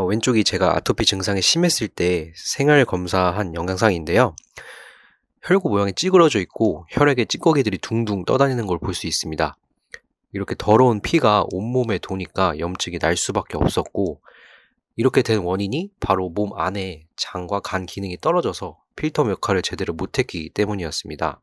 왼쪽이 제가 아토피 증상이 심했을 때 생활 검사한 영상인데요. 혈구 모양이 찌그러져 있고 혈액에 찌꺼기들이 둥둥 떠다니는 걸 볼 수 있습니다. 이렇게 더러운 피가 온몸에 도니까 염증이 날 수밖에 없었고, 이렇게 된 원인이 바로 몸 안에 장과 간 기능이 떨어져서 필터 역할을 제대로 못했기 때문이었습니다.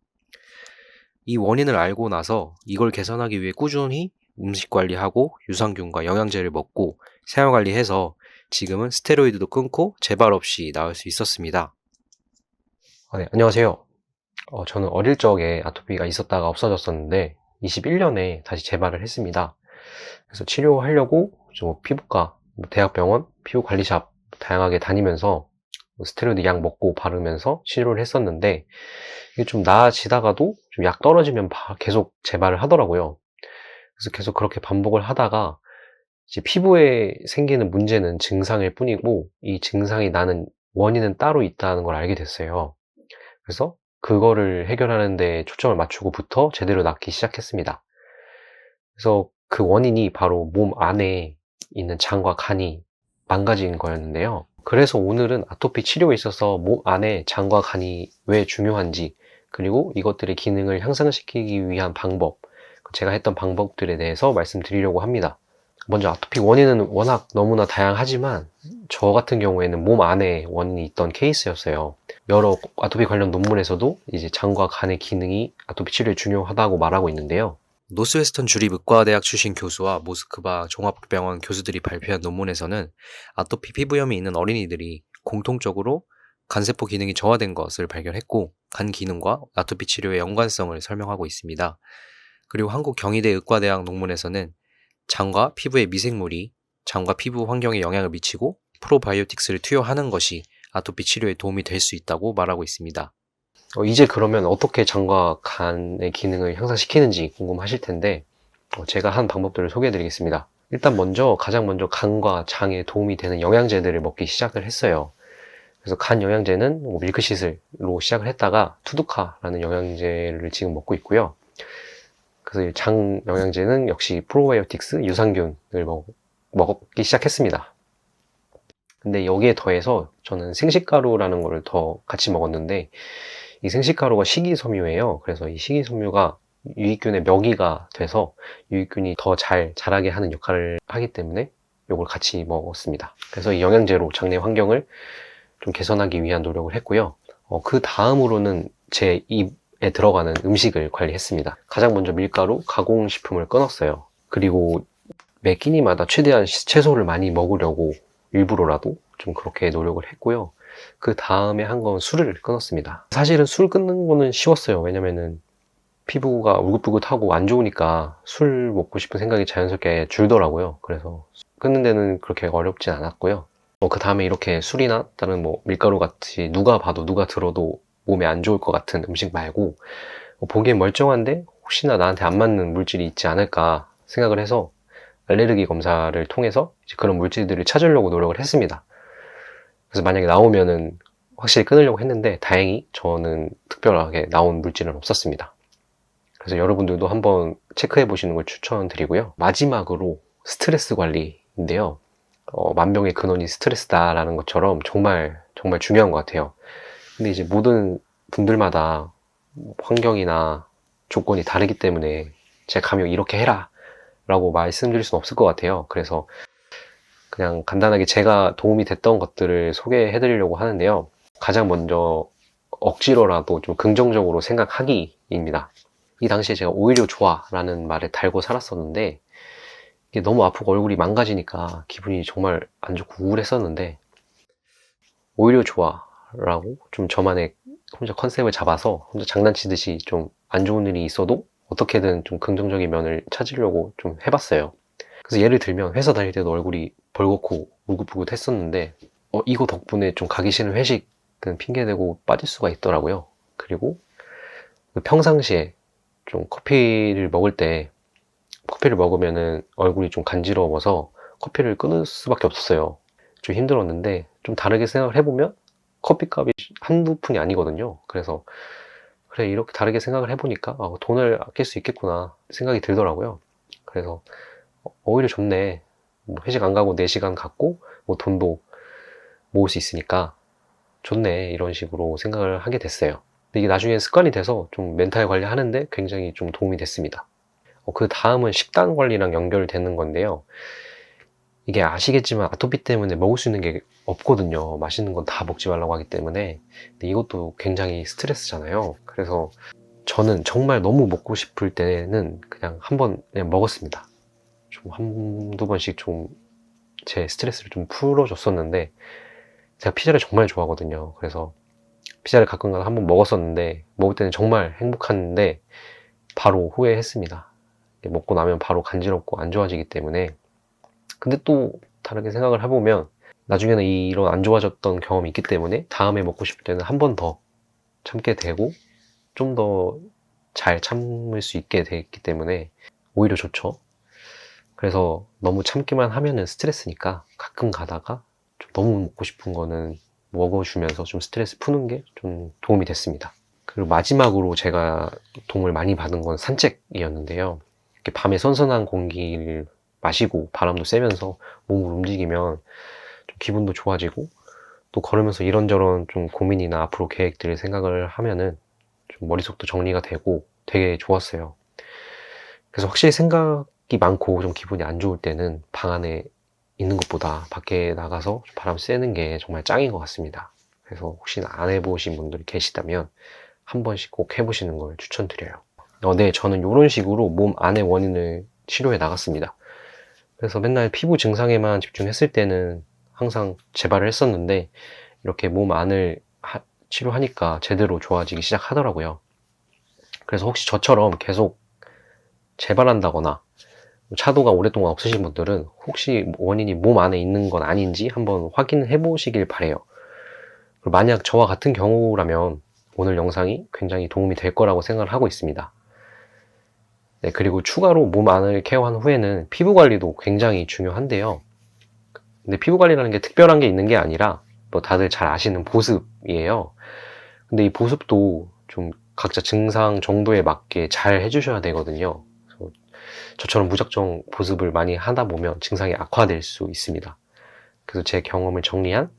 이 원인을 알고 나서 이걸 개선하기 위해 꾸준히 음식 관리하고 유산균과 영양제를 먹고 생활 관리해서 지금은 스테로이드도 끊고 재발 없이 나을 수 있었습니다. 네, 안녕하세요. 저는 어릴 적에 아토피가 있었다가 없어졌었는데 21년에 다시 재발을 했습니다. 그래서 치료하려고 피부과, 대학병원, 피부관리샵 다양하게 다니면서 스테로이드 약 먹고 바르면서 치료를 했었는데, 이게 좀 나아지다가도 좀 약 떨어지면 계속 재발을 하더라고요. 그래서 계속 그렇게 반복을 하다가 이제 피부에 생기는 문제는 증상일 뿐이고, 이 증상이 나는 원인은 따로 있다는 걸 알게 됐어요. 그래서 그거를 해결하는 데 초점을 맞추고부터 제대로 낫기 시작했습니다. 그래서 그 원인이 바로 몸 안에 있는 장과 간이 망가진 거였는데요. 그래서 오늘은 아토피 치료에 있어서 몸 안에 장과 간이 왜 중요한지, 그리고 이것들의 기능을 향상시키기 위한 방법, 제가 했던 방법들에 대해서 말씀드리려고 합니다. 먼저 아토피 원인은 워낙 너무나 다양하지만 저 같은 경우에는 몸 안에 원인이 있던 케이스였어요. 여러 아토피 관련 논문에서도 이제 장과 간의 기능이 아토피 치료에 중요하다고 말하고 있는데요. 노스웨스턴 주립의과대학 출신 교수와 모스크바 종합병원 교수들이 발표한 논문에서는 아토피 피부염이 있는 어린이들이 공통적으로 간세포 기능이 저하된 것을 발견했고, 간 기능과 아토피 치료의 연관성을 설명하고 있습니다. 그리고 한국 경희대 의과대학 논문에서는 장과 피부의 미생물이 장과 피부 환경에 영향을 미치고 프로바이오틱스를 투여하는 것이 아토피 치료에 도움이 될 수 있다고 말하고 있습니다. 이제 그러면 어떻게 장과 간의 기능을 향상시키는지 궁금하실 텐데, 제가 한 방법들을 소개해 드리겠습니다. 일단 가장 먼저 간과 장에 도움이 되는 영양제들을 먹기 시작을 했어요. 그래서 간 영양제는 밀크시슬로 시작을 했다가 투두카라는 영양제를 지금 먹고 있고요. 그래서 장 영양제는 역시 프로바이오틱스 유산균을 먹기 시작했습니다. 근데 여기에 더해서 저는 생식가루라는 걸 더 같이 먹었는데, 이 생식가루가 식이섬유예요. 그래서 이 식이섬유가 유익균의 먹이가 돼서 유익균이 더 잘 자라게 하는 역할을 하기 때문에 이걸 같이 먹었습니다. 그래서 이 영양제로 장내 환경을 좀 개선하기 위한 노력을 했고요. 그 다음으로는 제 입에 들어가는 음식을 관리했습니다. 가장 먼저 밀가루, 가공식품을 끊었어요. 그리고 매 끼니마다 최대한 채소를 많이 먹으려고 일부러라도 좀 그렇게 노력을 했고요. 그 다음에 한 건 술을 끊었습니다. 사실은 술 끊는 거는 쉬웠어요. 왜냐면은 피부가 울긋불긋하고 안 좋으니까 술 먹고 싶은 생각이 자연스럽게 줄더라고요. 그래서 끊는 데는 그렇게 어렵진 않았고요. 그 다음에 이렇게 술이나 다른 밀가루 같이 누가 봐도 누가 들어도 몸에 안 좋을 것 같은 음식 말고 보기엔 멀쩡한데 혹시나 나한테 안 맞는 물질이 있지 않을까 생각을 해서 알레르기 검사를 통해서 이제 그런 물질들을 찾으려고 노력을 했습니다. 그래서 만약에 나오면은 확실히 끊으려고 했는데 다행히 저는 특별하게 나온 물질은 없었습니다. 그래서 여러분들도 한번 체크해 보시는 걸 추천드리고요. 마지막으로 스트레스 관리인데요. 만병의 근원이 스트레스다라는 것처럼 정말 정말 중요한 것 같아요. 근데 이제 모든 분들마다 환경이나 조건이 다르기 때문에 제가 감히 이렇게 해라 라고 말씀드릴 수는 없을 것 같아요. 그래서 그냥 간단하게 제가 도움이 됐던 것들을 소개해 드리려고 하는데요. 가장 먼저 억지로라도 좀 긍정적으로 생각하기입니다. 이 당시에 제가 오히려 좋아 라는 말을 달고 살았었는데, 이게 너무 아프고 얼굴이 망가지니까 기분이 정말 안 좋고 우울했었는데, 오히려 좋아 라고 좀 저만의 혼자 컨셉을 잡아서 혼자 장난치듯이 좀 안 좋은 일이 있어도 어떻게든 좀 긍정적인 면을 찾으려고 좀 해봤어요. 그래서 예를 들면 회사 다닐 때도 얼굴이 벌겋고 울긋불긋 했었는데, 이거 덕분에 좀 가기 싫은 회식은 핑계대고 빠질 수가 있더라고요. 그리고 평상시에 좀 커피를 먹으면은 얼굴이 좀 간지러워서 커피를 끊을 수밖에 없었어요. 좀 힘들었는데 좀 다르게 생각을 해보면 커피값이 한두 푼이 아니거든요. 그래서 그래, 이렇게 다르게 생각을 해보니까 돈을 아낄 수 있겠구나 생각이 들더라고요. 그래서 오히려 좋네. 회식 안 가고 4시간 갔고 뭐 돈도 모을 수 있으니까 좋네, 이런 식으로 생각을 하게 됐어요. 근데 이게 나중에 습관이 돼서 좀 멘탈 관리하는데 굉장히 좀 도움이 됐습니다. 그 다음은 식단 관리랑 연결되는 건데요. 이게 아시겠지만 아토피 때문에 먹을 수 있는 게 없거든요. 맛있는 건 다 먹지 말라고 하기 때문에. 근데 이것도 굉장히 스트레스잖아요. 그래서 저는 정말 너무 먹고 싶을 때는 그냥 한번 그냥 먹었습니다. 좀 한두 번씩 좀 제 스트레스를 좀 풀어줬었는데, 제가 피자를 정말 좋아하거든요. 그래서 피자를 가끔가다 한번 먹었었는데, 먹을 때는 정말 행복한데 바로 후회했습니다. 먹고 나면 바로 간지럽고 안 좋아지기 때문에. 근데 또 다르게 생각을 해보면 나중에는 이런 안 좋아졌던 경험이 있기 때문에 다음에 먹고 싶을 때는 한 번 더 참게 되고 좀 더 잘 참을 수 있게 됐기 때문에 오히려 좋죠. 그래서 너무 참기만 하면은 스트레스니까 가끔 가다가 좀 너무 먹고 싶은 거는 먹어주면서 좀 스트레스 푸는 게 좀 도움이 됐습니다. 그리고 마지막으로 제가 도움을 많이 받은 건 산책이었는데요. 이렇게 밤에 선선한 공기를 마시고 바람도 쐬면서 몸을 움직이면 좀 기분도 좋아지고, 또 걸으면서 이런저런 좀 고민이나 앞으로 계획들을 생각을 하면은 좀 머릿속도 정리가 되고 되게 좋았어요. 그래서 확실히 생각이 많고 좀 기분이 안 좋을 때는 방 안에 있는 것보다 밖에 나가서 바람 쐬는 게 정말 짱인 것 같습니다. 그래서 혹시나 안 해보신 분들이 계시다면 한 번씩 꼭 해보시는 걸 추천드려요. 네, 저는 이런 식으로 몸 안의 원인을 치료해 나갔습니다. 그래서 맨날 피부 증상에만 집중했을 때는 항상 재발을 했었는데, 이렇게 몸 안을 치료하니까 제대로 좋아지기 시작하더라고요. 그래서 혹시 저처럼 계속 재발한다거나 차도가 오랫동안 없으신 분들은 혹시 원인이 몸 안에 있는 건 아닌지 한번 확인해 보시길 바래요. 만약 저와 같은 경우라면 오늘 영상이 굉장히 도움이 될 거라고 생각을 하고 있습니다. 네, 그리고 추가로 몸 안을 케어한 후에는 피부 관리도 굉장히 중요한데요. 근데 피부 관리라는 게 특별한 게 있는 게 아니라 뭐 다들 잘 아시는 보습이에요. 근데 이 보습도 좀 각자 증상 정도에 맞게 잘 해주셔야 되거든요. 그래서 저처럼 무작정 보습을 많이 하다 보면 증상이 악화될 수 있습니다. 그래서 제 경험을 정리한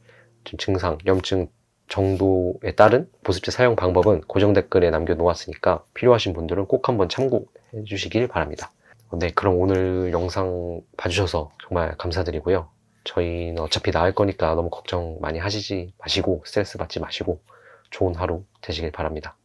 증상, 염증 정도에 따른 보습제 사용 방법은 고정 댓글에 남겨놓았으니까 필요하신 분들은 꼭 한번 참고해 주시길 바랍니다. 네, 그럼 오늘 영상 봐주셔서 정말 감사드리고요. 저희는 어차피 나을 거니까 너무 걱정 많이 하시지 마시고 스트레스 받지 마시고 좋은 하루 되시길 바랍니다.